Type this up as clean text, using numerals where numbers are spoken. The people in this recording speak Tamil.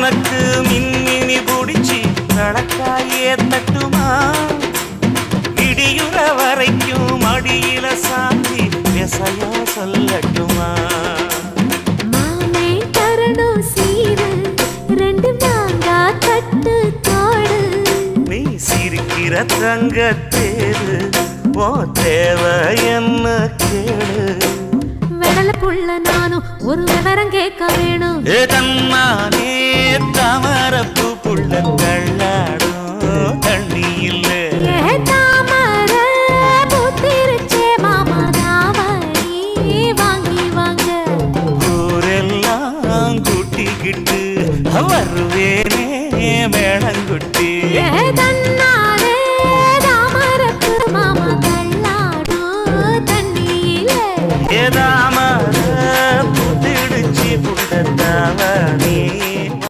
உனக்கு மின்மினி பிடிச்சி நடக்காயே தட்டுமா இடியுற வரைக்கும் அடியில சாந்தி விசையா சொல்லட்டுமா மாமே தரணும் சீரு ரெண்டு மாங்கா கட்டு தோடு நீ சிரிக்கிற தங்கத்தேரு ஓ தேவை என்ன கேளு வெடல புள்ள நானும் ஒரு விவரம் கேட்க வேணும் தன்னானே தாமரப்பு புள்ள கள்ளாடும் தண்ணி இல்லை தாமர பூத்திருச்சே மாமா தாவணி வாங்கி வாங்க ஊரெல்லாம் கூட்டிக்கிட்டு வருவேனே மேளங்குட்டி தன்னா